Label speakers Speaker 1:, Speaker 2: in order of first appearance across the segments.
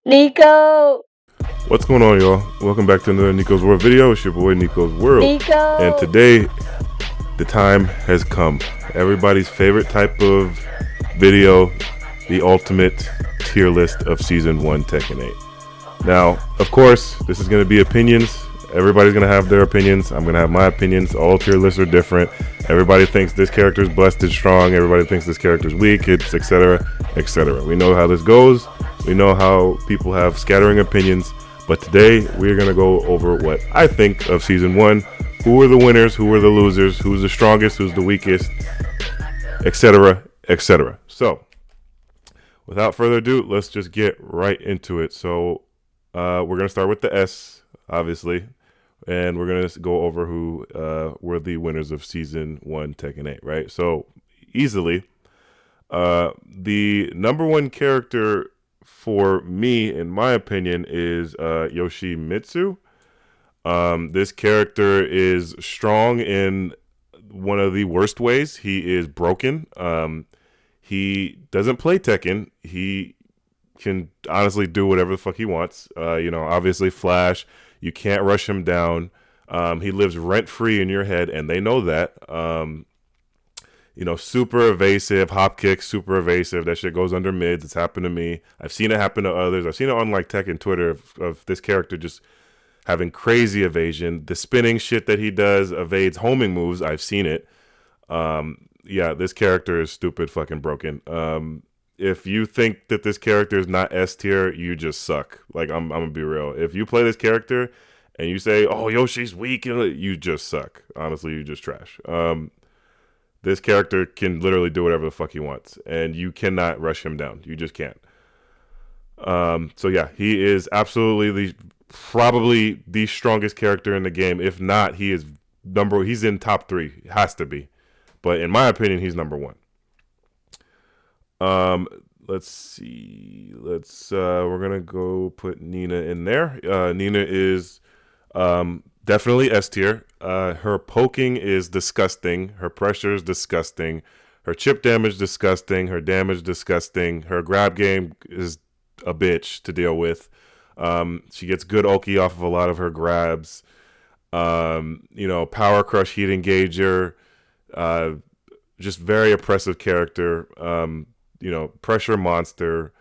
Speaker 1: Nico!
Speaker 2: What's going on, y'all? Welcome back to another Nico's World video. It's your boy Nico's World.
Speaker 1: Nico!
Speaker 2: And today, the time has come. Everybody's favorite type of video, the ultimate tier list of Season 1 Tekken 8. Now, of course, this is going to be opinions. Everybody's going to have their opinions. I'm going to have my opinions. All tier lists are different. Everybody thinks this character's busted strong. Everybody thinks this character's weak. It's etc. etc. We know how this goes. We know how people have scattering opinions. But today, we're going to go over what I think of Season 1. Who are the winners? Who are the losers? Who's the strongest? Who's the weakest? Etc. etc. So, without further ado, let's just get right into it. So, we're going to start with the S, obviously. And we're going to go over who were the winners of Season 1 Tekken 8, right? So, easily, the number one character for me, in my opinion, is Yoshimitsu. This character is strong in one of the worst ways. He is broken. He doesn't play Tekken. He can honestly do whatever the fuck he wants. Obviously Flash, you can't rush him down. He lives rent-free in your head, and they know that. Super evasive, hop kick, super evasive. That shit goes under mids. It's happened to me. I've seen it happen to others. I've seen it on like Tekken Twitter of this character just having crazy evasion. The spinning shit that he does evades homing moves. I've seen it. This character is stupid fucking broken. If you think that this character is not S tier, you just suck. Like, I'm gonna be real. If you play this character and you say, oh, Yoshi's weak, you just suck. Honestly, you just trash. This character can literally do whatever the fuck he wants, and you cannot rush him down. You just can't. He is absolutely probably the strongest character in the game. If not, he's in top 3. Has to be. But in my opinion, he's number 1. Let's see. We're gonna go put Nina in there. Nina is definitely S tier. Her poking is disgusting. Her pressure is disgusting. Her chip damage disgusting. Her damage disgusting. Her grab game is a bitch to deal with. She gets good ulti off of a lot of her grabs. Power crush, heat engager. Just very oppressive character. Pressure monster.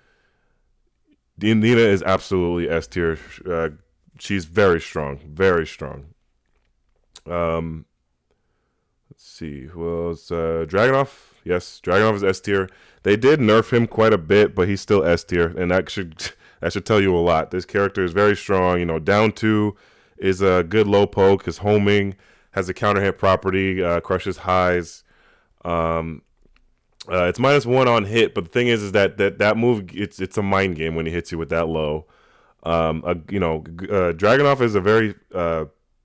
Speaker 2: Nina is absolutely S tier. She's very strong. Very strong. Let's see. Who else? Dragunov. Yes, Dragunov is S tier. They did nerf him quite a bit, but he's still S tier, and that should tell you a lot. This character is very strong. Down 2 is a good low poke. His homing has a counter hit property. Crushes highs. It's -1 on hit, but the thing is that move, it's a mind game when he hits you with that low. Dragunov is a very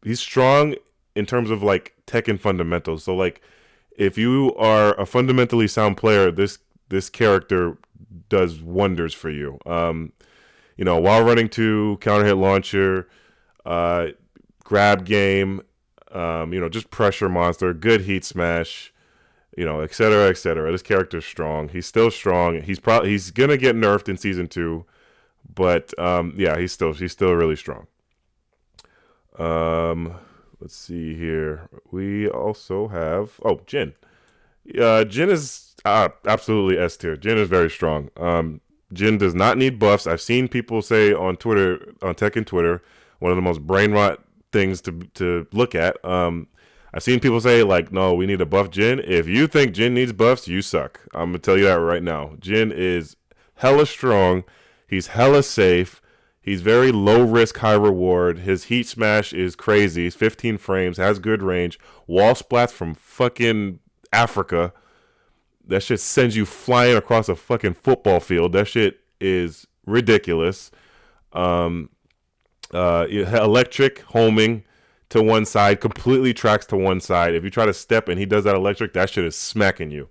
Speaker 2: he's strong in terms of like Tekken fundamentals. So like, if you are a fundamentally sound player, this character does wonders for you. While running to counter hit launcher, grab game, just pressure monster, good heat smash. Etc. etc. This character is strong. He's still strong. He's gonna get nerfed in Season 2, but he's still really strong. Let's see here. We also have Jin. Jin is absolutely S tier. Jin is very strong. Jin does not need buffs. I've seen people say on Twitter, on Tekken Twitter, one of the most brain rot things to look at. I've seen people say, like, no, we need to buff Jin. If you think Jin needs buffs, you suck. I'm going to tell you that right now. Jin is hella strong. He's hella safe. He's very low risk, high reward. His heat smash is crazy. He's 15 frames, has good range. Wall splats from fucking Africa. That shit sends you flying across a fucking football field. That shit is ridiculous. Electric homing to one side, completely tracks to one side. If you try to step and he does that electric, that shit is smacking you.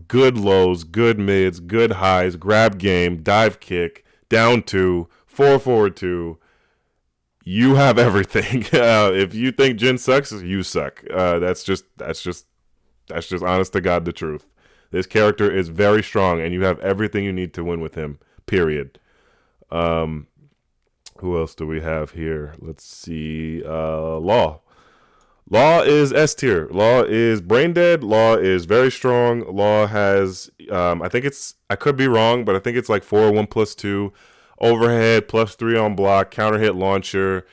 Speaker 2: Good lows, good mids, good highs, grab game, dive kick, down 2, 4 forward 2. You have everything. If you think Jin sucks, you suck. That's just honest to God the truth. This character is very strong, and you have everything you need to win with him. Period. Who else do we have here? Let's see. Law. Law is S tier. Law is brain dead. Law is very strong. Law has, I think it's, I could be wrong, but I think it's like 4/1+2, overhead +3 on block, counter hit launcher.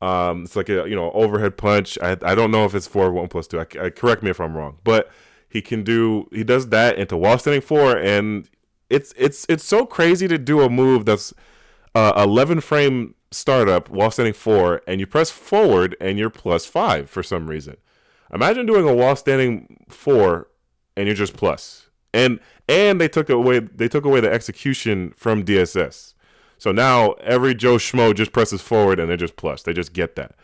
Speaker 2: It's like a overhead punch. I don't know if it's 4/1+2. I correct me if I'm wrong, but he does that into wall standing 4, and it's so crazy to do a move that's 11 frame startup wall standing 4, and you press forward and you're +5 for some reason. Imagine doing a wall standing 4 and you're just plus. And they took away the execution from DSS. So now every Joe Schmo just presses forward and they're just plus. They just get that.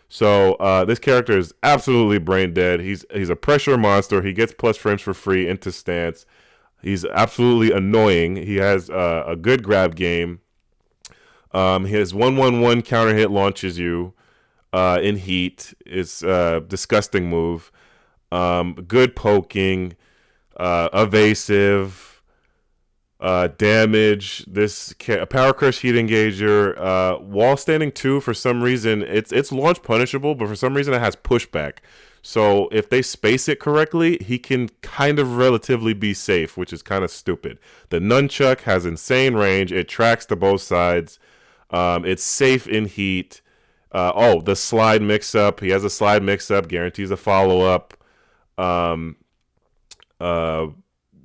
Speaker 2: So this character is absolutely brain dead. He's a pressure monster. He gets plus frames for free into stance. He's absolutely annoying. He has a good grab game. His 1/1/1 counter hit launches you in heat. It's a disgusting move. Good poking, evasive, damage. A power crush heat engager. Wall standing 2, for some reason, it's launch punishable, but for some reason it has pushback. So if they space it correctly, he can kind of relatively be safe, which is kind of stupid. The nunchuck has insane range. It tracks to both sides. It's safe in heat. The slide mix-up. He has a slide mix-up. Guarantees a follow-up.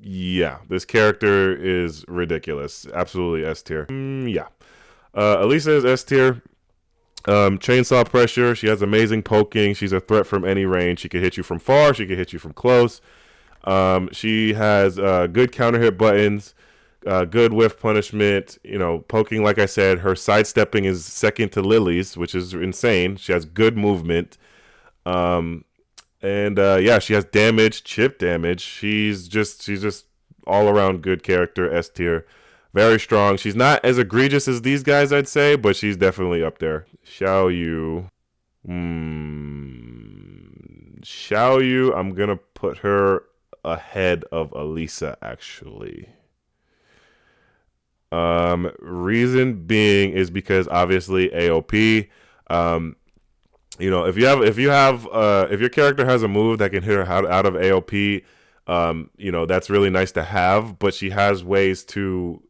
Speaker 2: Yeah, this character is ridiculous. Absolutely S tier. Yeah. Elisa is S tier. Chainsaw pressure. She has amazing poking. She's a threat from any range. She can hit you from far. She can hit you from close. She has good counter hit buttons. Good whiff punishment. Poking, like I said, her sidestepping is second to Lily's, which is insane. She has good movement. She has damage, chip damage. She's just all around good character, S tier. Very strong. She's not as egregious as these guys, I'd say, but she's definitely up there. Xiao Yu. Xiao Yu, I'm going to put her ahead of Elisa, actually. Reason being is because obviously AOP. If your character has a move that can hit her out of AOP, that's really nice to have. But she has ways to,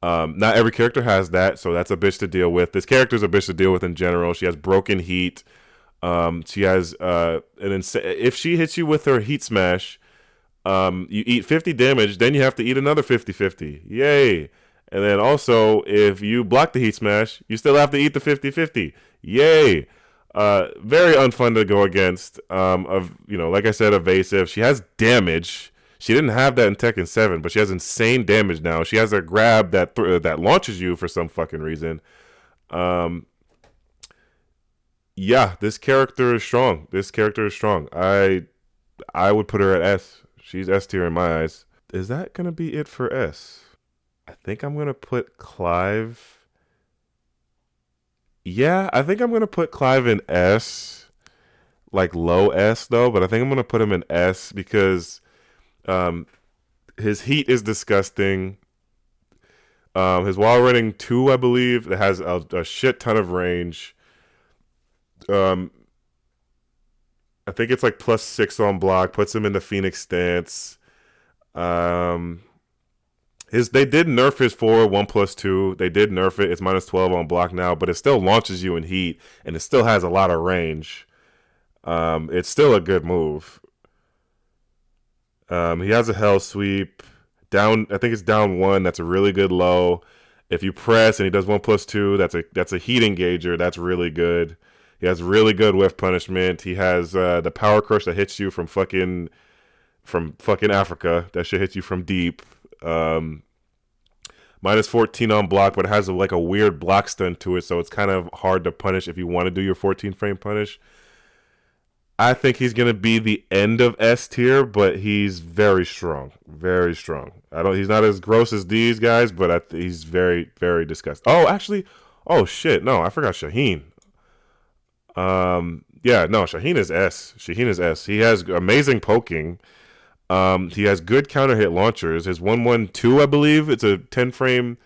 Speaker 2: not every character has that, so that's a bitch to deal with. This character's a bitch to deal with in general. She has broken heat. She has if she hits you with her heat smash, you eat 50 damage, then you have to eat another 50/50. Yay! And then also, if you block the heat smash, you still have to eat the 50/50. Yay! Very unfun to go against. Like I said, evasive. She has damage. She didn't have that in Tekken 7, but she has insane damage now. She has a grab that launches you for some fucking reason. Yeah, this character is strong. I would put her at S. She's S tier in my eyes. Is that gonna be it for S? I think I'm gonna put Clive. Yeah, I think I'm going to put Clive in S, like low S though, but I think I'm going to put him in S because his heat is disgusting. His wall running 2, I believe, that has a shit ton of range. I think it's like +6 on block, puts him in the Phoenix stance. They did nerf his 4/1+2. They did nerf it. It's -12 on block now, but it still launches you in heat, and it still has a lot of range. It's still a good move. He has a hell sweep. I think it's down 1. That's a really good low. If you press and he does 1+2, that's a heat engager. That's really good. He has really good whiff punishment. He has the power crush that hits you from fucking Africa. That shit hits you from deep. -14 on block, but it has a weird block stun to it, so it's kind of hard to punish if you want to do your 14 frame punish. I think he's gonna be the end of S tier, but he's very strong, very strong. He's not as gross as these guys, but he's very, very disgusting. Oh shit, no, I forgot Shaheen. Shaheen is S. He has amazing poking. He has good counter hit launchers. His 1/1/2, I believe, it's a 10 frame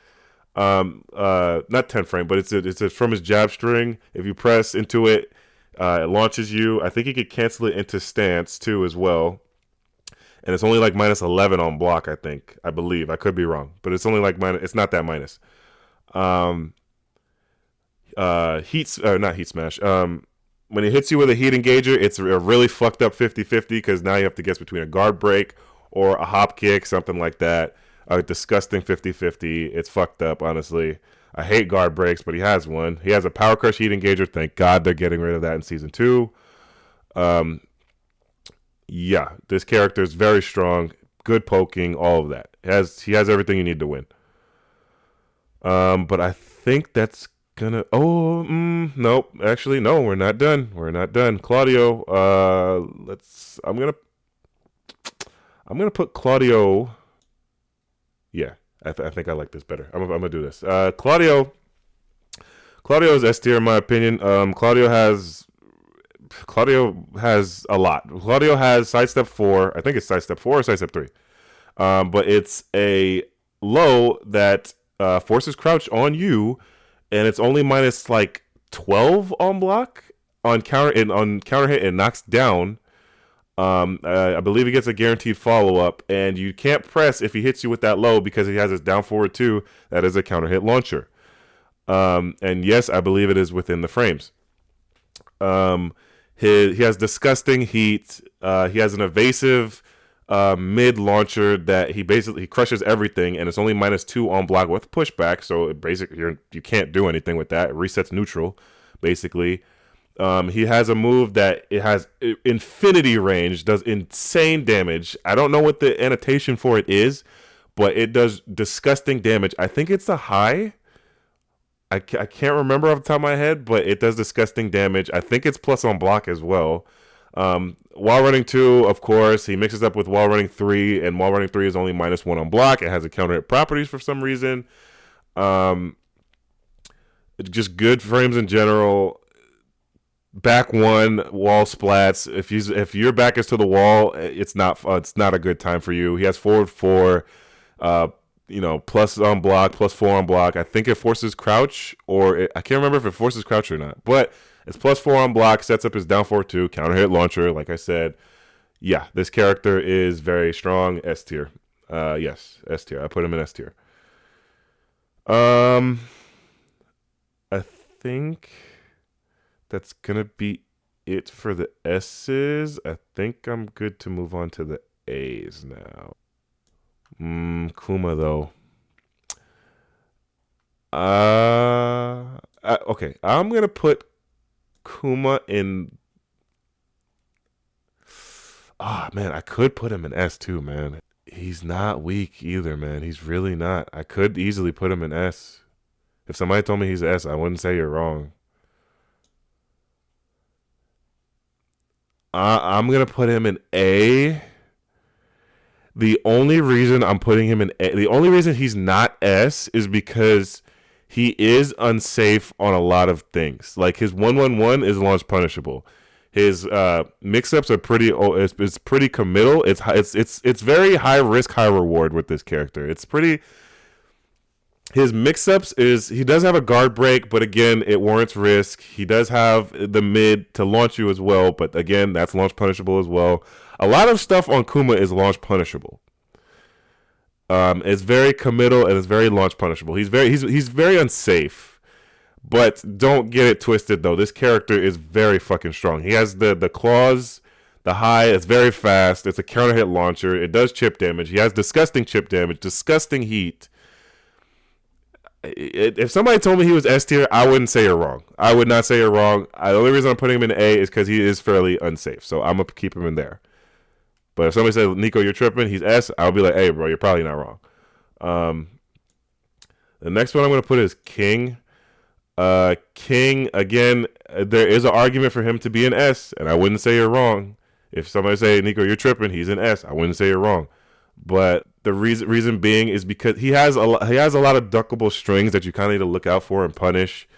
Speaker 2: Not 10 frame, but it's from his jab string. If you press into it, it launches you. I think you could cancel it into stance too as well. And it's only like minus 11 on block, I believe. I could be wrong, but it's only like minus, it's not that minus. Um, not heat smash. When it hits you with a heat engager, it's a really fucked up 50-50 because now you have to guess between a guard break or a hop kick, something like that. A disgusting 50-50. It's fucked up, honestly. I hate guard breaks, but he has one. He has a power crush heat engager. Thank God they're getting rid of that in season 2. Yeah, this character is very strong. Good poking, all of that. He has everything you need to win. But I think that's gonna. Oh, nope. Actually, no. We're not done. We're not done. Claudio. Let's. I'm gonna put Claudio. Yeah, I think I like this better. I'm gonna do this. Claudio. Claudio is S tier in my opinion. Claudio has a lot. Claudio has sidestep 4. I think it's sidestep 4 or sidestep 3. But it's a low that forces crouch on you, and it's only minus like 12 on block. On counter hit, it knocks down. I believe he gets a guaranteed follow up, and you can't press if he hits you with that low because he has his down forward 2. That is a counter hit launcher. And yes, I believe it is within the frames. He has disgusting heat. He has an evasive mid launcher that he crushes everything, and it's only minus 2 on block with pushback. So it basically you can't do anything with that. It resets neutral, basically. He has a move that it has infinity range, does insane damage. I don't know what the annotation for it is, but it does disgusting damage. I think it's a high. I can't remember off the top of my head, but it does disgusting damage. I think it's plus on block as well. Wall running 2, of course, he mixes up with wall running 3, and wall running 3 is only minus 1 on block. It has a counter hit properties for some reason. Just good frames in general. Back 1, wall splats. If your back is to the wall, it's not a good time for you. He has forward 4. Plus on block, plus 4 on block. I think it forces crouch, I can't remember if it forces crouch or not. But it's plus 4 on block, sets up his down 4-2, counter hit launcher, like I said. Yeah, this character is very strong. S tier. Yes, S tier. I put him in S tier. I think that's going to be it for the S's. I think I'm good to move on to the A's now. Kuma though. Okay, I'm gonna put Kuma in. Man, I could put him in S too, man. He's not weak either, man. He's really not. I could easily put him in S. If somebody told me he's S, I wouldn't say you're wrong. I'm gonna put him in A. The only reason I'm putting him in A, the only reason he's not S is because he is unsafe on a lot of things. Like his 1-1-1 is launch punishable. His mix-ups are pretty. It's pretty committal. It's very high risk, high reward with this character. It's pretty. His mix-ups he does have a guard break, but again, it warrants risk. He does have the mid to launch you as well, but again, that's launch punishable as well. A lot of stuff on Kuma is launch punishable. It's very committal and it's very launch punishable. He's very unsafe, but don't get it twisted though. This character is very fucking strong. He has the claws, the high. It's very fast. It's a counter hit launcher. It does chip damage. He has disgusting chip damage, disgusting heat. If somebody told me he was S tier, I wouldn't say you're wrong. I would not say you're wrong. The only reason I'm putting him in A is because he is fairly unsafe. So I'm going to keep him in there. But if somebody says, Nico, you're tripping, he's S, I'll be like, hey, bro, you're probably not wrong. The next one I'm going to put is King. King, again, there is an argument for him to be an S, and I wouldn't say you're wrong. If somebody say, Nico, you're tripping, he's an S, I wouldn't say you're wrong. But the reason being is because he has a lot of duckable strings that you kind of need to look out for and punish.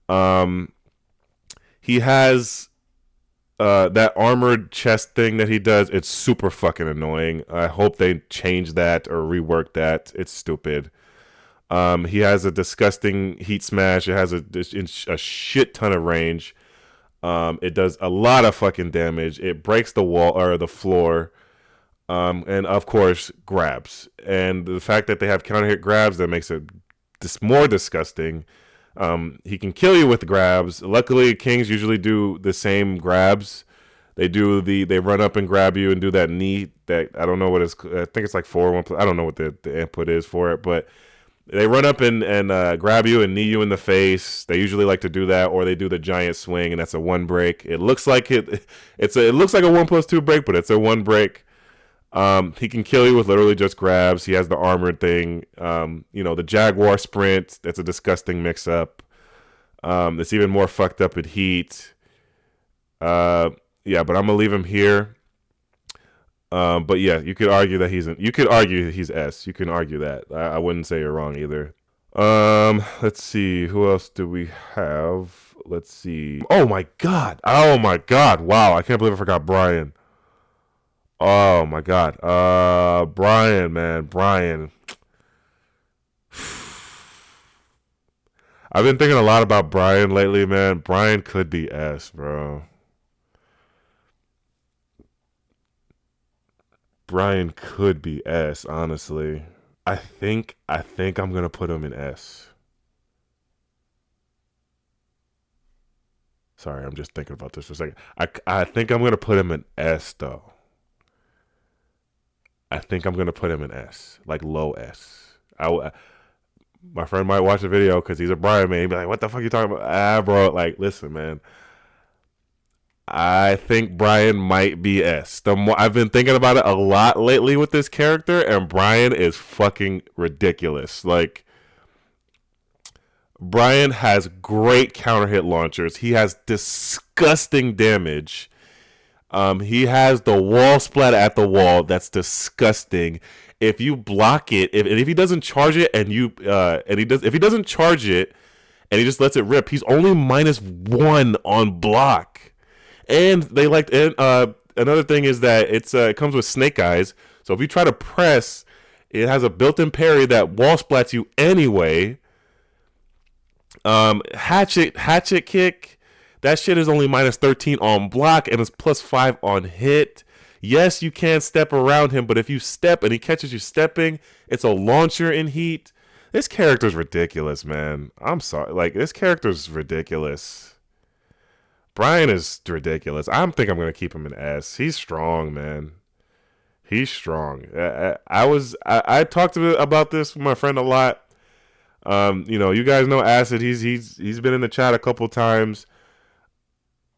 Speaker 2: He has that armored chest thing that he does. It's super fucking annoying. I hope they change that or rework that. It's stupid. He has a disgusting heat smash. It has a shit ton of range. It does a lot of fucking damage. It breaks the wall or the floor. And of course, grabs. And the fact that they have counter hit grabs, that makes it more disgusting. He can kill you with grabs. Luckily, Kings usually do the same grabs. They run up and grab you and do that knee that I don't know what it's. I think it's like 4-1. I don't know what the input is for it, but they run up and grab you and knee you in the face. They usually like to do that, or they do the giant swing, and that's a 1 break. It looks like it looks like a 1+2 break, but it's a 1 break. He can kill you with literally just grabs. He has the armored thing. The Jaguar sprint. That's a disgusting mix up. It's even more fucked up at heat. Yeah, but I'm gonna leave him here. But yeah, you could argue that he's S. You can argue that. I wouldn't say you're wrong either. Let's see. Who else do we have? Let's see. Oh my god. Wow, I can't believe I forgot Brian. Oh my god. Brian, man. Brian. I've been thinking a lot about Brian lately, man. Brian could be S, bro. Brian could be S, honestly. I think I'm gonna put him in S. Sorry, I'm just thinking about this for a second. I think I'm gonna put him in S though. I think I'm gonna put him in S, like low S. My friend might watch the video because he's a Brian man. He'd be like, "What the fuck are you talking about?" Bro, like, listen, man. I think Brian might be S. I've been thinking about it a lot lately with this character, and Brian is fucking ridiculous. Like, Brian has great counter hit launchers. He has disgusting damage. He has the wall splat at the wall. That's disgusting. If you block it, if he doesn't charge it, if he doesn't charge it, and he just lets it rip, he's only -1 on block. And another thing is that it comes with snake eyes. So if you try to press, it has a built-in parry that wall splats you anyway. Hatchet kick. That shit is only -13 on block and it's +5 on hit. Yes, you can step around him, but if you step and he catches you stepping, it's a launcher in heat. This character's ridiculous, man. I'm sorry. Like, this character's ridiculous. Brian is ridiculous. I think I'm going to keep him in S. He's strong, man. He's strong. I talked about this with my friend a lot. You guys know Acid. He's been in the chat a couple times.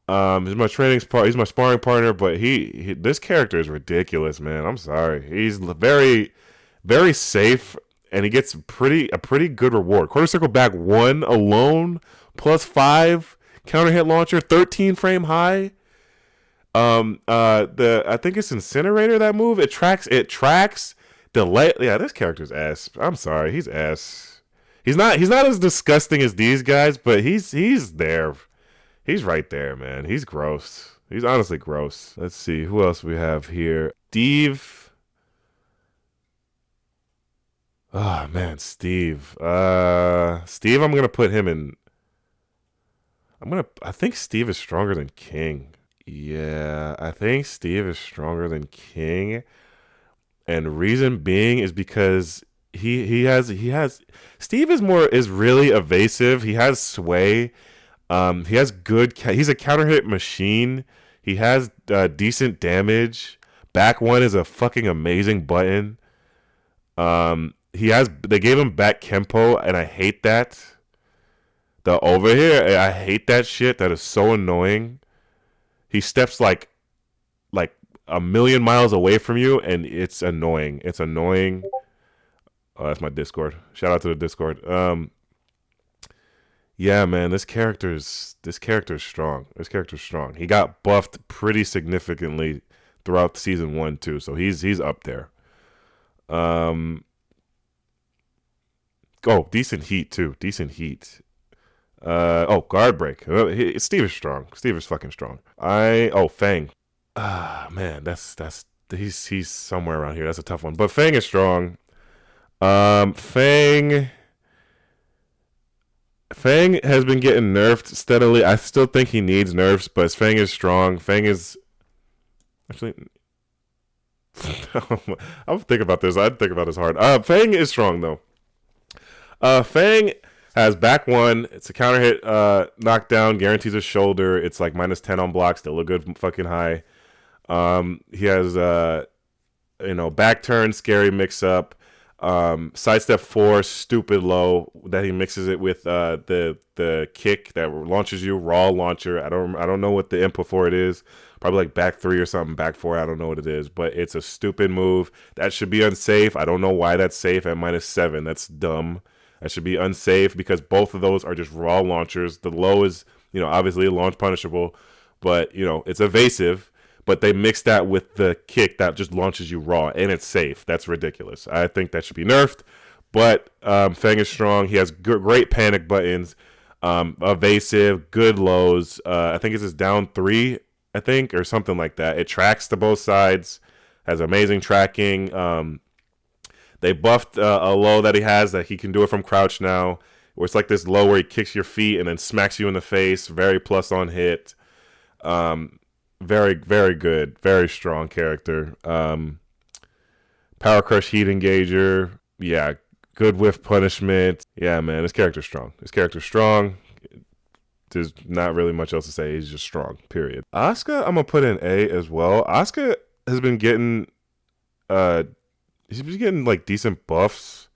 Speaker 2: He's my he's my sparring partner, but this character is ridiculous, man. I'm sorry. He's very, very safe, and he gets a pretty good reward. Quarter circle back 1 alone, +5 counter hit launcher, 13 frame high. I think it's Incinerator, that move. It tracks delay. Yeah, this character's S. I'm sorry, he's S. He's not as disgusting as these guys, but he's there. He's right there, man. He's gross. He's honestly gross. Let's see who else we have here. Steve. Oh man, Steve. Steve, I'm gonna put him in. I think Steve is stronger than King. Yeah, I think Steve is stronger than King. And reason being is because he has Steve is really evasive. He has sway. He has he's a counter hit machine. He has decent damage. Back 1 is a fucking amazing button. They gave him back Kempo, and I hate that. The over here, I hate that shit. That is so annoying. He steps like a million miles away from you, and it's annoying. It's annoying. Oh, that's my Discord. Shout out to the Discord. Yeah, man, this character's strong. This character's strong. He got buffed pretty significantly throughout season 1 too, so he's up there. Decent heat too. Decent heat. Guard break. Steve is strong. Steve is fucking strong. Fang. Man, he's somewhere around here. That's a tough one. But Fang is strong. Fang. Fang has been getting nerfed steadily. I still think he needs nerfs, but Fang is strong. Fang is actually. I'm thinking about this. I'd think about this hard. Fang is strong though. Fang has back one. It's a counter hit knockdown, guarantees a shoulder. It's like -10 on block, still a good fucking high. He has back turn, scary mix up. Sidestep 4, stupid low that he mixes it with the kick that launches you, raw launcher. I don't know what the input for it is. Probably like back 3 or something, back 4. I don't know what it is, but it's a stupid move that should be unsafe. I don't know why that's safe at -7. That's dumb. That should be unsafe because both of those are just raw launchers. The low is obviously launch punishable, but it's evasive. But they mix that with the kick that just launches you raw, and it's safe. That's ridiculous. I think that should be nerfed. But Fang is strong. He has great panic buttons, evasive, good lows. I think it's his down 3, I think, or something like that. It tracks to both sides, has amazing tracking. They buffed a low that he has that he can do it from crouch now, where it's like this low where he kicks your feet and then smacks you in the face. Very plus on hit. Very, very good. Very strong character. Power Crush Heat Engager. Yeah, good whiff punishment. Yeah, man, this character's strong. There's not really much else to say. He's just strong, period. Asuka, I'm going to put in A as well. Asuka has been getting like decent buffs.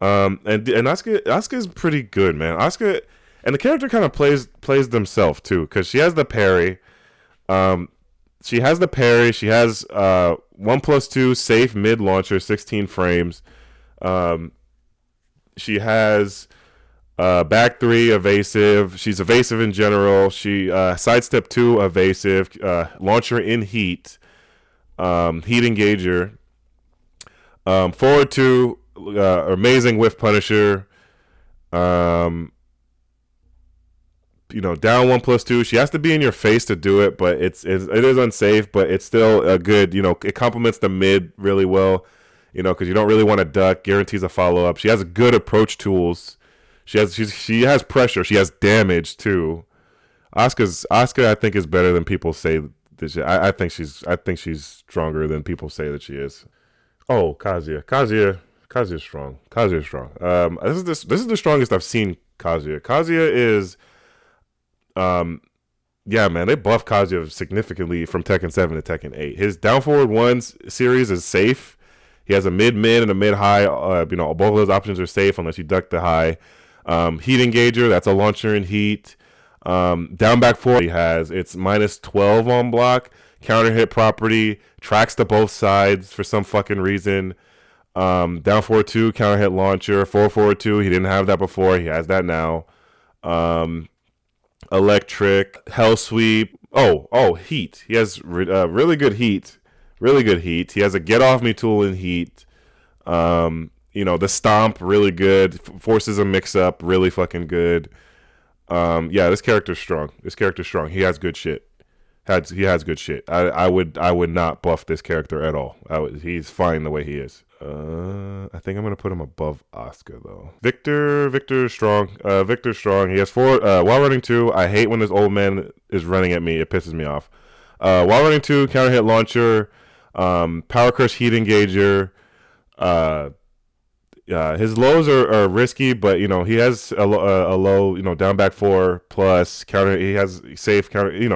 Speaker 2: And Asuka's pretty good, man. Asuka, and the character kind of plays themselves too, because she has the parry. She has 1+2 safe mid launcher, 16 frames. She has back 3 evasive. She's evasive in general. She sidestep 2 evasive. Launcher in heat. Heat engager. Forward 2 amazing whiff punisher. Down 1+2. She has to be in your face to do it, but it is unsafe, but it's still a good, it complements the mid really well, because you don't really want to duck. Guarantees a follow up. She has good approach tools. She has pressure. She has damage too. Asuka, I think, is better than people say that I think she's stronger than people say that she is. Oh, Kazuya is strong. This is the strongest I've seen Kazuya. Kazuya is. Yeah, man, they buffed Kazuya significantly from Tekken 7 to Tekken 8. His down forward 1 series is safe. He has a mid-mid and a mid-high. Both of those options are safe unless you duck the high. Heat engager, that's a launcher in heat. Down back 4, he has it's -12 on block. Counter hit property, tracks to both sides for some fucking reason. Down forward 2, counter hit launcher. Forward 2, he didn't have that before. He has that now. Electric, Hell Sweep. Oh, heat. He has really good heat. He has a get off me tool in heat. The stomp, really good. Forces a mix up, really fucking good. This character's strong. He has good shit. He has good shit. I would not buff this character at all. He's fine the way he is. I think I'm gonna put him above Asuka though. Victor's strong. He has 4 while running 2. I hate when this old man is running at me. It pisses me off. While running 2, counter hit launcher, power crush heat engager. His lows are risky, but he has a low, down back 4 plus counter. He has safe counter. He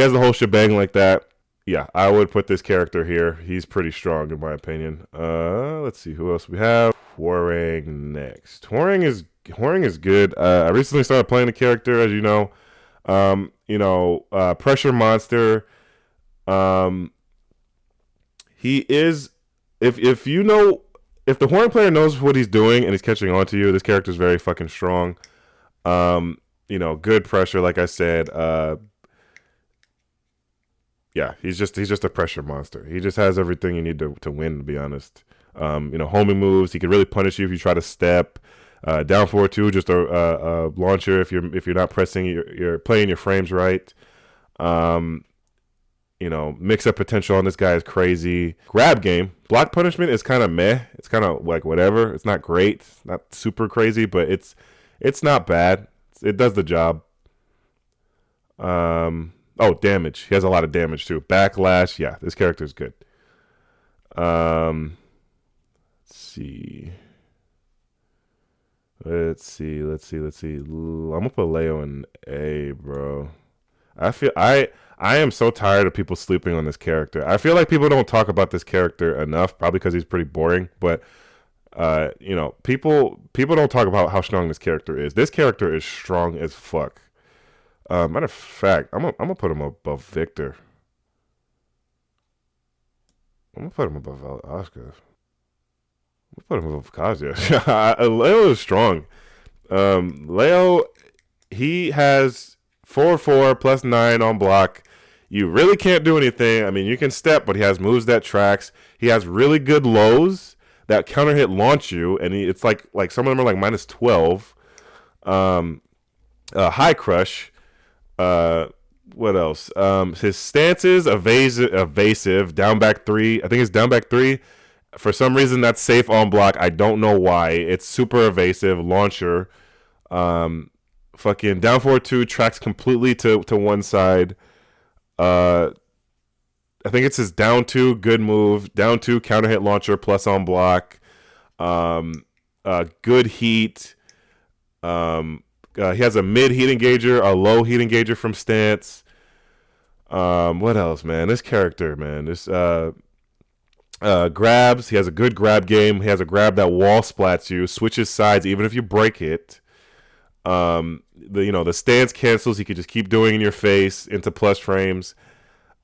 Speaker 2: has the whole shebang like that. Yeah, I would put this character here. He's pretty strong in my opinion. Let's see who else we have. Hwoarang next. Hwoarang is good. I recently started playing the character, as you know. Pressure monster. He is if the Hwoarang player knows what he's doing and he's catching on to you, this character is very fucking strong. Good pressure, like I said. Yeah, he's just a pressure monster. He just has everything you need to win, to be honest. Homing moves. He can really punish you if you try to step. Down forward 2, just a launcher if you're not pressing. You're playing your frames right. Mix up potential on this guy is crazy. Grab game. Block punishment is kind of meh. It's kind of like whatever. It's not great. It's not super crazy, but it's It's not bad. It does the job. Oh, damage. He has a lot of damage too. Backlash. Yeah, this character is good. Let's see. I'm gonna put Leo in A, bro. I am so tired of people sleeping on this character. I feel like people don't talk about this character enough, probably because he's pretty boring. But people don't talk about how strong this character is. This character is strong as fuck. Matter of fact, I'm gonna put him above Victor. I'm gonna put him above Oscar. I'm gonna put him above Kazuya. Leo is strong. Leo, he has 4/4 plus 9 on block. You really can't do anything. I mean, you can step, but he has moves that tracks. He has really good lows that counter hit launch you, and it's like some of them are like minus 12. High crush. What else? His stance is evasive. Down back 3. I think it's down back 3. For some reason, that's safe on block. I don't know why. It's super evasive. Launcher. Fucking down 4/2 tracks completely to one side. I think it's his down 2 good move. Down 2 counter hit launcher plus on block. Good heat. He has a mid heat engager, a low heat engager from stance. What else, man? This character, man. This grabs. He has a good grab game. He has a grab that wall splats you, switches sides even if you break it. The stance cancels. He could just keep doing in your face into plus frames.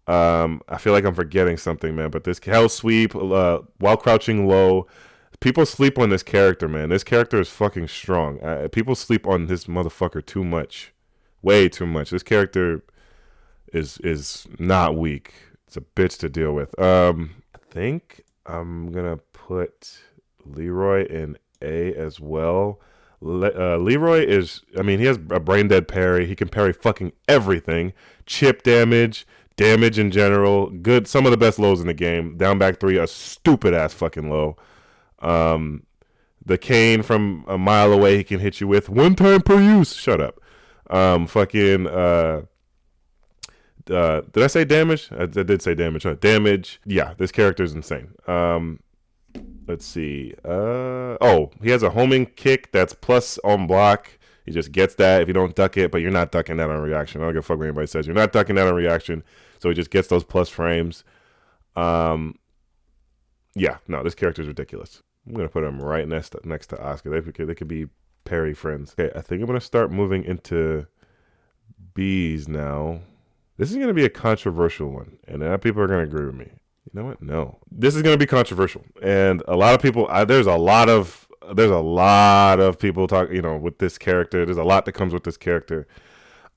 Speaker 2: I feel like I'm forgetting something, man. But this hell sweep while crouching low. People sleep on this character, man. This character is fucking strong. People sleep on this motherfucker too much, way too much. This character is not weak. It's a bitch to deal with. I think I'm gonna put Leroy in A as well. Leroy is, I mean, he has a brain dead parry. He can parry fucking everything. Chip damage in general. Good, some of the best lows in the game. Down back 3, a stupid ass fucking low. The cane from a mile away he can hit you with 1 time per use. Shut up. Did I say damage? I did say damage. Huh? Damage. Yeah, this character is insane. Let's see. He has a homing kick that's plus on block. He just gets that if you don't duck it, but you're not ducking that on reaction. I don't give a fuck what anybody says. You're not ducking that on reaction, so he just gets those plus frames. Yeah, no, this character is ridiculous. I'm gonna put him right next to Oscar. They could be parry friends. Okay, I think I'm gonna start moving into B's now. This is gonna be a controversial one, and people are gonna agree with me. You know what? No, this is gonna be controversial, and a lot of people. There's a lot of people talk. With this character, there's a lot that comes with this character.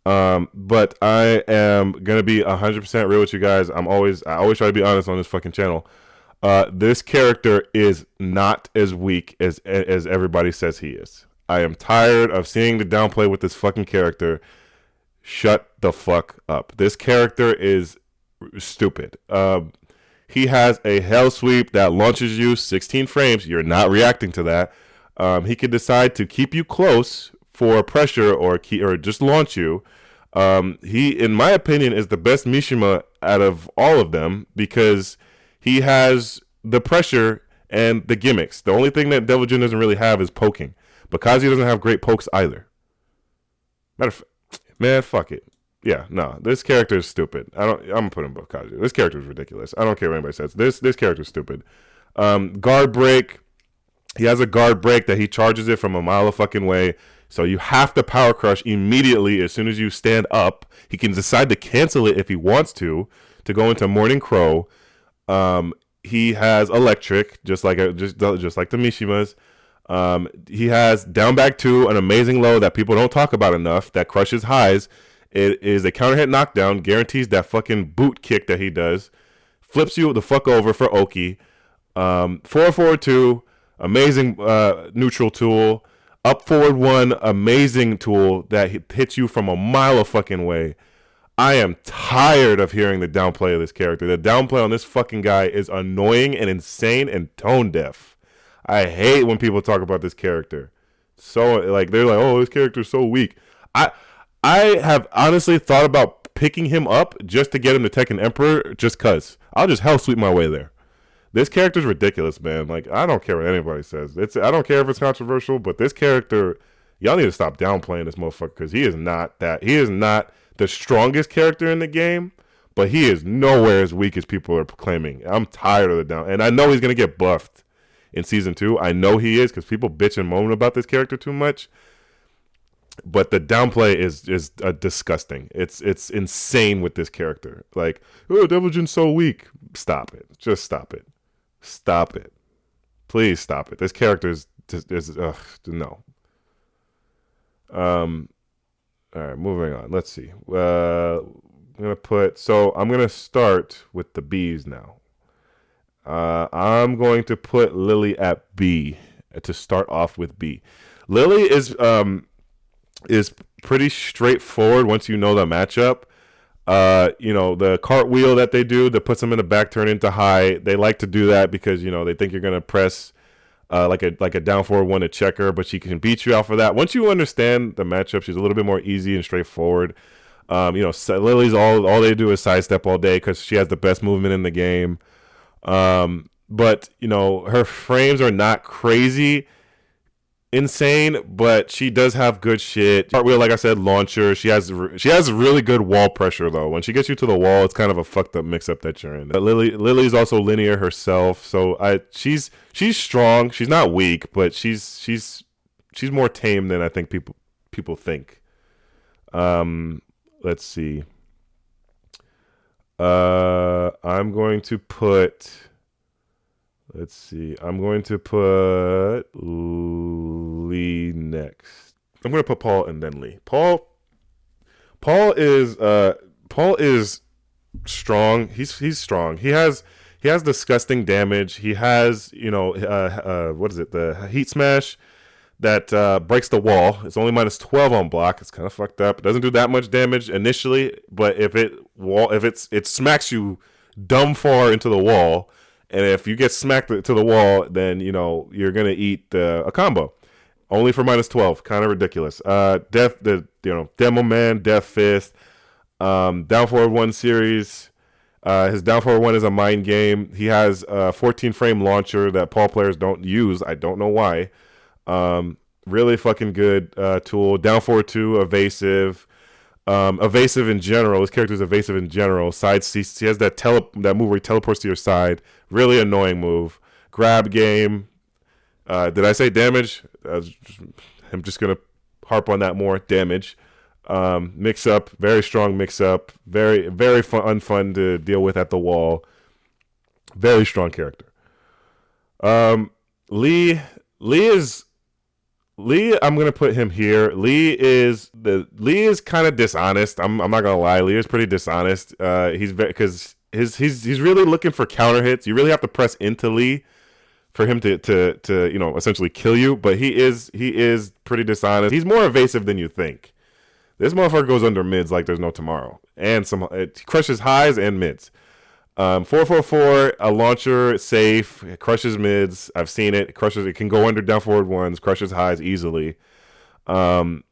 Speaker 2: But I am gonna be 100% real with you guys. I always try to be honest on this fucking channel. This character is not as weak as everybody says he is. I am tired of seeing the downplay with this fucking character. Shut the fuck up. This character is stupid. He has a hell sweep that launches you 16 frames. You're not reacting to that. He can decide to keep you close for pressure or just launch you. He, in my opinion, is the best Mishima out of all of them because he has the pressure and the gimmicks. The only thing that Devil Jin doesn't really have is poking. Because he doesn't have great pokes either. Matter of fact, man, fuck it. Yeah, no, this character is stupid. I'm gonna put him above Kazuya. This character is ridiculous. I don't care what anybody says. This character is stupid. Guard break. He has a guard break that he charges it from a mile of fucking way. So you have to power crush immediately as soon as you stand up. He can decide to cancel it if he wants to go into Morning Crow. He has electric, just like the Mishimas. He has down back 2, an amazing low that people don't talk about enough that crushes highs. It is a counter hit knockdown, guarantees that fucking boot kick that he does, flips you the fuck over for Oki. 4/4/2, amazing neutral tool. Up forward 1, amazing tool that hits you from a mile of fucking way. I am tired of hearing the downplay of this character. The downplay on this fucking guy is annoying and insane and tone deaf. I hate when people talk about this character. So like they're like, oh, this character's so weak. I I have honestly thought about picking him up just to get him to Tekken Emperor, just cause I'll just hell sweep my way there. This character's ridiculous, man. Like I don't care what anybody says. I don't care if it's controversial, but this character, y'all need to stop downplaying this motherfucker because he is not that. He is not the strongest character in the game, but he is nowhere as weak as people are claiming. I'm tired of the down, and I know he's gonna get buffed in season 2. I know he is because people bitch and moan about this character too much. But the downplay is disgusting. It's insane with this character. Like, oh, Devil Jin's so weak. Stop it. Just stop it. Stop it. Please stop it. This character is no. All right, moving on. Let's see. I'm gonna start with the B's now. I'm going to put Lily at B to start off with B. Lily is pretty straightforward once you know the matchup. The cartwheel that they do that puts them in the back turn into high. They like to do that because they think you're gonna press like a down forward one to check her, but she can beat you out for that. Once you understand the matchup, she's a little bit more easy and straightforward. Lily's all they do is sidestep all day because she has the best movement in the game. But her frames are not crazy insane, but she does have good shit. Cartwheel, like I said, launcher. She has really good wall pressure though. When she gets you to the wall, it's kind of a fucked up mix up that you're in. But Lily's also linear herself, so she's strong. She's not weak, but she's more tame than I think people think. Let's see. I'm going to put. Let's see. I'm going to put Lee next. I'm going to put Paul and then Lee. Paul is strong. He's strong. He has disgusting damage. He has what is it? The heat smash that breaks the wall. It's only -12 on block. It's kind of fucked up. It doesn't do that much damage initially, but if it smacks you dumb far into the wall. And if you get smacked to the wall, then you're gonna eat a combo. Only for -12, kind of ridiculous. Demo Man, Death Fist, down forward 1 series. His down forward 1 is a mind game. He has a 14 frame launcher that Paul players don't use. I don't know why. Really fucking good tool. Down forward 2, evasive. Evasive in general. His character is evasive in general. He has that move where he teleports to your side. Really annoying move. Grab game. Did I say damage? I'm just gonna harp on that more. Damage. Mix up. Very strong mix up. Very very unfun to deal with at the wall. Very strong character. Lee, I'm gonna put him here. Lee is kind of dishonest. I'm not gonna lie. Lee is pretty dishonest. Because he's really looking for counter hits. You really have to press into Lee for him to essentially kill you. But he is pretty dishonest. He's more evasive than you think. This motherfucker goes under mids like there's no tomorrow, and it crushes highs and mids. 444, a launcher, safe, it crushes mids. I've seen it. It can go under down forward 1s, crushes highs easily. Power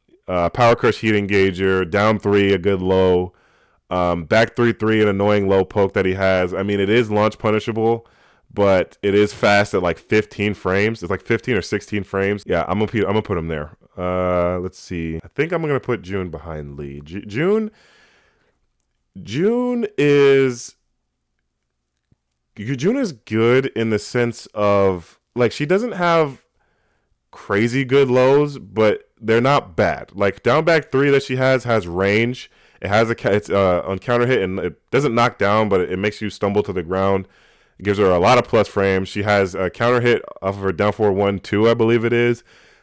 Speaker 2: crush heat engager, down 3, a good low. Back 3-3, an annoying low poke that he has. I mean, it is launch punishable, but it is fast at like 15 frames. It's like 15 or 16 frames. Yeah, I'm gonna put him there. Let's see. I think I'm gonna put June behind Lee. June is good in the sense of like she doesn't have crazy good lows, but they're not bad. Like down back 3 that she has range. It has it's on counter hit and it doesn't knock down, but it makes you stumble to the ground. It gives her a lot of plus frames. She has a counter hit off of her down forward 1-2, I believe it is.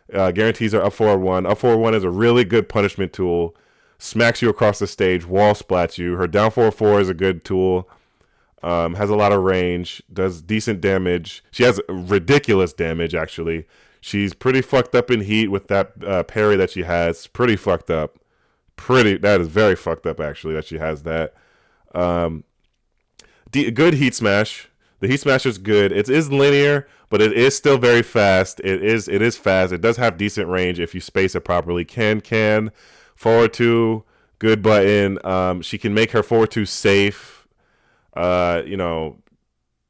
Speaker 2: Guarantees her up forward 1. Up forward 1 is a really good punishment tool. Smacks you across the stage, wall splats you. Her down forward 4 is a good tool. Has a lot of range, does decent damage. She has ridiculous damage, actually. She's pretty fucked up in heat with that parry that she has. Pretty fucked up. That is very fucked up, actually, that she has that. Good heat smash. The Heat Smasher is good. It is linear, but it is still very fast. It is fast. It does have decent range if you space it properly. Can forward two, good button. She can make her forward two safe. You know,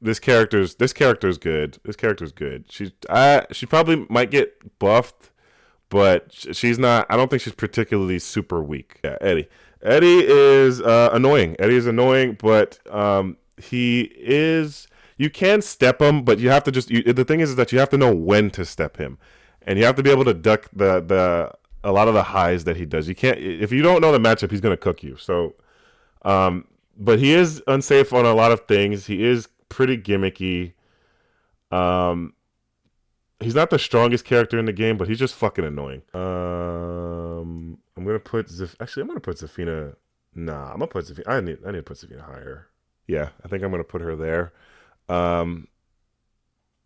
Speaker 2: this character's good. This character's good. She probably might get buffed, but she's not. I don't think she's particularly super weak. Yeah, Eddie. Eddie is annoying. Eddie is annoying, but he is. You can step him, but you have to the thing is that you have to know when to step him, and you have to be able to duck a lot of the highs that he does. You can't if you don't know the matchup, he's gonna cook you. So, but he is unsafe on a lot of things. He is pretty gimmicky. He's not the strongest character in the game, but he's just fucking annoying. I'm gonna put Zafina. Nah, I'm gonna put Zafina. I need to put Zafina higher. Yeah, I think I'm gonna put her there.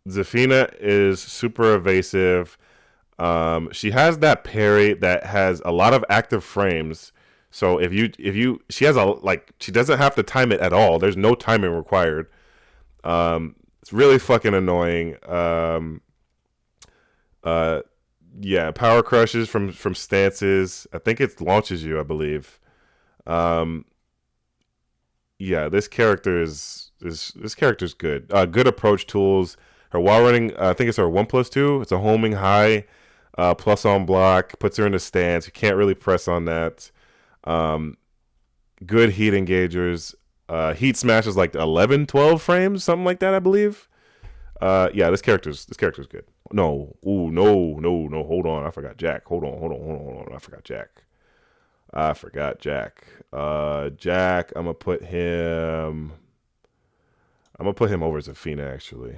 Speaker 2: Zafina is super evasive. She has that parry that has a lot of active frames. So if you she has she doesn't have to time it at all. There's no timing required. It's really fucking annoying. Yeah, power crushes from stances. I think it launches you, I believe. Yeah, this character's good. Good approach tools. Her wall running, I think it's her 1+2. It's a homing high, plus on block, puts her in a stance. You can't really press on that. Good heat engagers. Heat smash is like 11, 12 frames, something like that, I believe. Yeah, this character's good. No, no. Hold on, I forgot Jack. Hold on. I forgot Jack. Jack. I'm gonna put him over Zafina actually.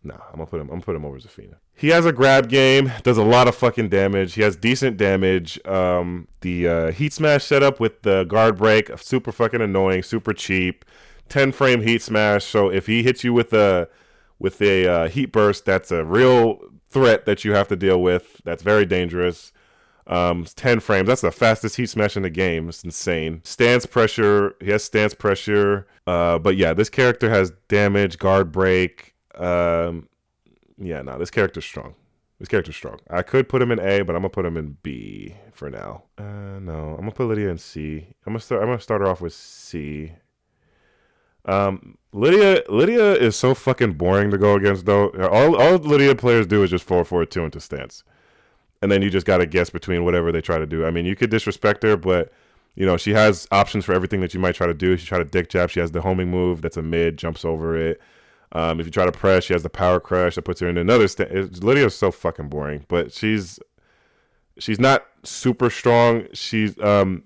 Speaker 2: Nah, I'm gonna put him over Zafina. He has a grab game, does a lot of fucking damage. He has decent damage. The heat smash setup with the guard break, super fucking annoying, super cheap. 10 frame heat smash. So if he hits you with a heat burst, that's a real threat that you have to deal with. That's very dangerous. 10 frames. That's the fastest heat smash in the game. It's insane. Stance pressure. He has stance pressure. But yeah, this character has damage, guard break. Yeah, no, this character's strong. I could put him in A, but I'm gonna put him in B for now. No, I'm gonna put Lydia in C. I'm gonna start her off with C. Lydia is so fucking boring to go against though. All Lydia players do is just 4-4-2 into stance. And then you just gotta guess between whatever they try to do. I mean, you could disrespect her, but you know, she has options for everything that you might try to do. She try to dick jab, she has the homing move that's a mid, jumps over it. If you try to press, she has the power crush that puts her in another stance. Lydia's so fucking boring, but she's not super strong. She's the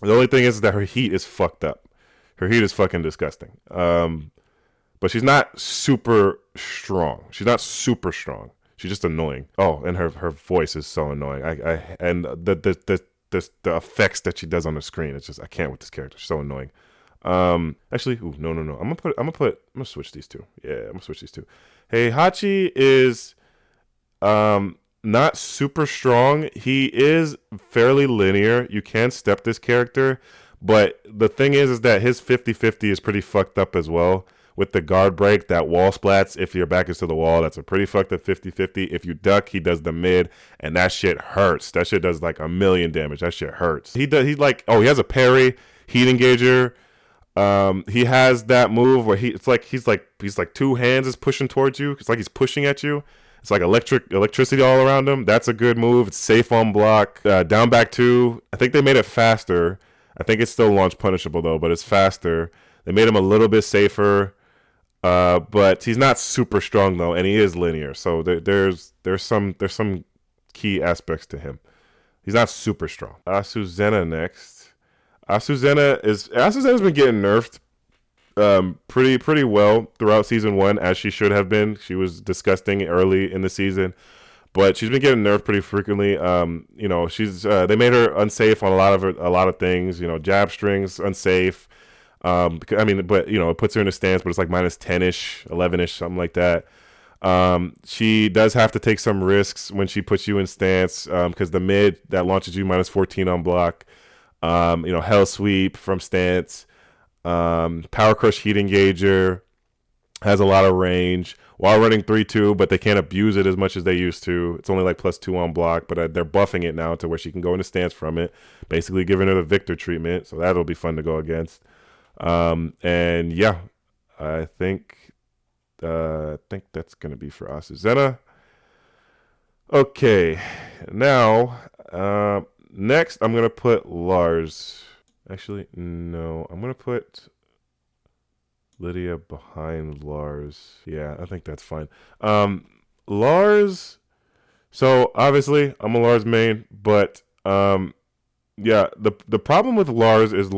Speaker 2: only thing is that her heat is fucked up. Her heat is fucking disgusting. But she's not super strong. She's just annoying. Oh, and her voice is so annoying. And the effects that she does on the screen. It's just I can't with this character. She's so annoying. Actually, no. I'm gonna switch these two. Yeah, I'm gonna switch these two. Heihachi is not super strong. He is fairly linear. You can step this character. But the thing is that his 50-50 is pretty fucked up as well. With the guard break, that wall splats, if your back is to the wall, that's a pretty fucked up 50-50. If you duck, he does the mid, and that shit hurts. That shit does like 1,000,000 damage. That shit hurts. He has a parry, heat engager. He has that move where he's like two hands is pushing towards you. It's like he's pushing at you. It's like electricity all around him. That's a good move. It's safe on block. Down back two. I think they made it faster. I think it's still launch punishable though, but it's faster. They made him a little bit safer, but he's not super strong though, and he is linear. So there's some key aspects to him. He's not super strong. Asuzena next. Asuzena's been getting nerfed pretty well throughout season 1, as she should have been. She was disgusting early in the season. But she's been getting nerfed pretty frequently. You know, she's they made her unsafe on a lot of things. You know, jab strings unsafe. But you know, it puts her in a stance, but it's like minus 10ish, 11ish, something like that. She does have to take some risks when she puts you in stance, because the mid that launches you minus 14 on block. You know, hell sweep from stance. Power Crush Heat Engager, has a lot of range while running 3-2, but they can't abuse it as much as they used to. It's only like +2 on block, but they're buffing it now to where she can go into stance from it, basically giving her the Victor treatment. So that'll be fun to go against. And yeah, I think that's gonna be for Azucena. Okay, now next I'm gonna put Lars. Actually, no, I'm gonna put Lydia behind Lars. Yeah, I think that's fine. Lars. So obviously I'm a Lars main, but yeah, the problem with Lars is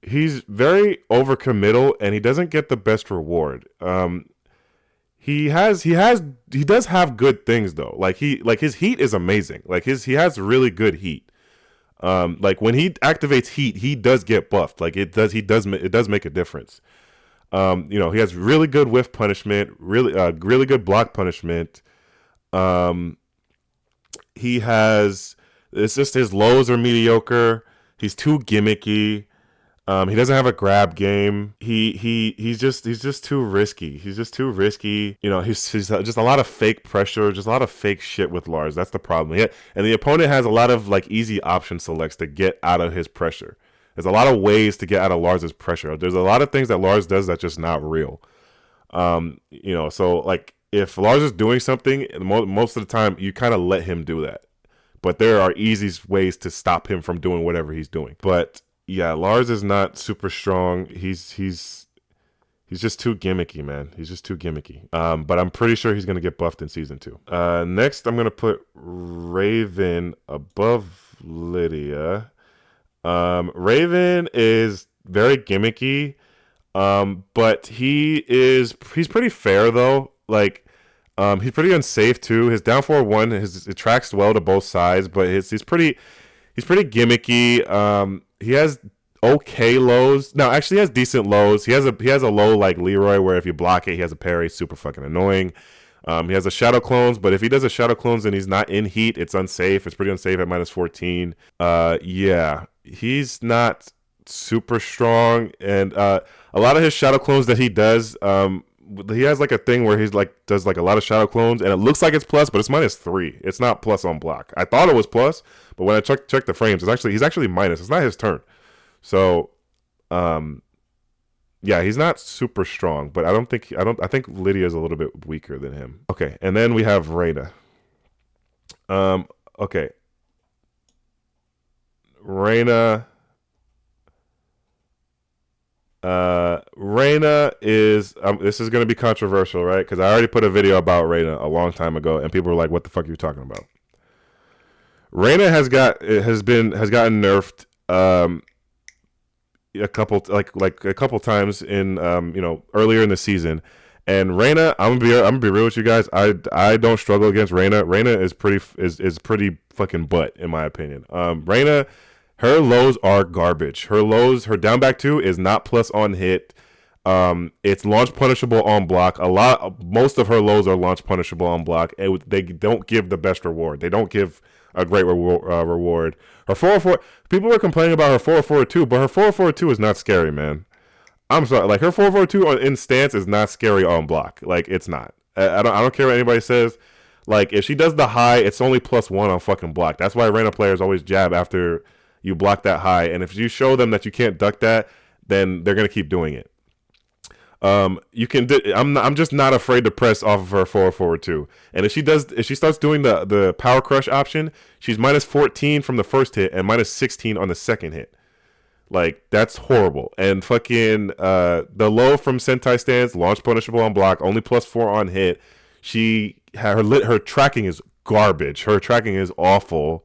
Speaker 2: he's very overcommittal and he doesn't get the best reward. He does have good things though. Like his heat is amazing. Like he has really good heat. Like when he activates heat, he does get buffed. Like it does make a difference. He has really good whiff punishment, really good block punishment. It's just his lows are mediocre. He's too gimmicky. He doesn't have a grab game. He's just too risky. He's just too risky. He's just a lot of fake pressure, just a lot of fake shit with Lars. That's the problem. And the opponent has a lot of like easy option selects to get out of his pressure. There's a lot of ways to get out of Lars's pressure. There's a lot of things that Lars does that's just not real. So like if Lars is doing something, most of the time you kind of let him do that. But there are easy ways to stop him from doing whatever he's doing. But yeah, Lars is not super strong. He's just too gimmicky, man. He's just too gimmicky. But I'm pretty sure he's gonna get buffed in season 2. Next, I'm gonna put Raven above Lydia. Raven is very gimmicky, but he's pretty fair though. Like, he's pretty unsafe too. His down 4-1, it tracks well to both sides, but he's pretty gimmicky. He has okay lows. No, actually, he has decent lows. He has a low like Leroy, where if you block it, he has a parry. Super fucking annoying. He has a shadow clones, but if he does a shadow clones and he's not in heat, it's unsafe. It's pretty unsafe at -14. Yeah, he's not super strong, and a lot of his shadow clones that he does, he has like a thing where he's like does like a lot of shadow clones, and it looks like it's plus, but it's -3. It's not plus on block. I thought it was plus, but when I checked the frames, he's actually minus. It's not his turn. So, yeah, he's not super strong, but I think Lydia's a little bit weaker than him. Okay, and then we have Reyna. Okay. Reyna is this is going to be controversial, right? Because I already put a video about Reyna a long time ago, and people were like, "What the fuck are you talking about?" Reyna has gotten nerfed a couple times in earlier in the season, and Reyna, I'm gonna be real with you guys. I don't struggle against Reyna. Reyna is pretty fucking butt in my opinion. Reyna. Her lows are garbage. Her down back 2 is not plus on hit. It's launch punishable on block. Most of her lows are launch punishable on block. They don't give the best reward. They don't give a great reward. Her 404. People were complaining about her 442, but her 442 is not scary, man. I'm sorry. Like her 442 in stance is not scary on block. Like it's not. I don't care what anybody says. Like if she does the high, it's only +1 on fucking block. That's why Reyna players always jab after you block that high, and if you show them that you can't duck that, then they're gonna keep doing it. I'm just not afraid to press off of her 442. And if she starts doing the power crush option, she's -14 from the first hit and -16 on the second hit. Like that's horrible. And fucking the low from Sentai stance, launch punishable on block, only +4 on hit. Her tracking is garbage. Her tracking is awful.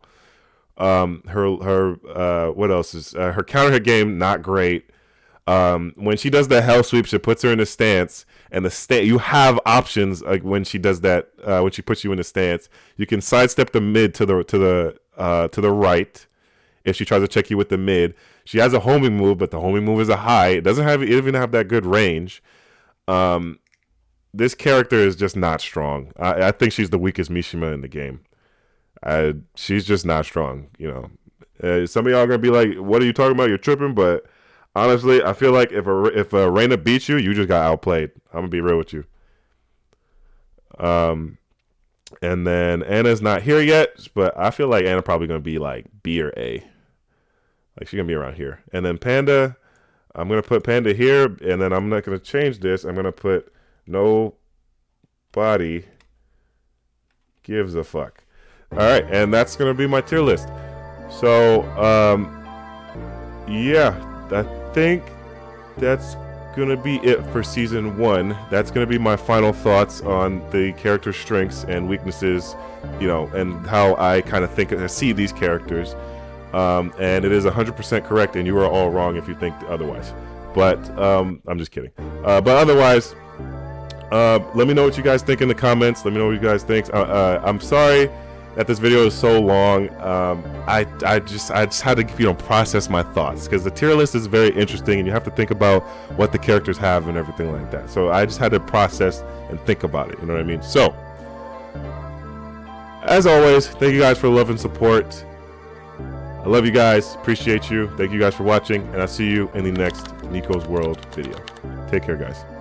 Speaker 2: What else is her counter hit game not great. When she does the hell sweep, she puts her in a stance, and you have options like when she does that. When she puts you in a stance, you can sidestep the mid to the right. If she tries to check you with the mid, she has a homing move, but the homing move is a high. It doesn't even have that good range. This character is just not strong. I think she's the weakest Mishima in the game. She's just not strong, Some of y'all are gonna be like, "What are you talking about? You're tripping." But Honestly, I feel like if Reina beats you, you just got outplayed. I'm gonna be real with you. And then Anna's not here yet, but I feel like Anna probably gonna be like B or A. Like she's gonna be around here. And then Panda, I'm gonna put Panda here, and then I'm not gonna change this. I'm gonna put nobody gives a fuck. All right, and that's gonna be my tier list. So, yeah, I think that's gonna be it for season 1. That's gonna be my final thoughts on the character strengths and weaknesses, you know, and how I kind of think and see these characters. And it is 100% correct, and you are all wrong if you think otherwise. But I'm just kidding. But otherwise, let me know what you guys think in the comments. Let me know what you guys think. I'm sorry that this video is so long. I just had to process my thoughts, because the tier list is very interesting and you have to think about what the characters have and everything like that. So I just had to process and think about it, you know what I mean? So as always, thank you guys for the love and support. I love you guys, appreciate you. Thank you guys for watching, and I'll see you in the next Nico's World video. Take care, guys.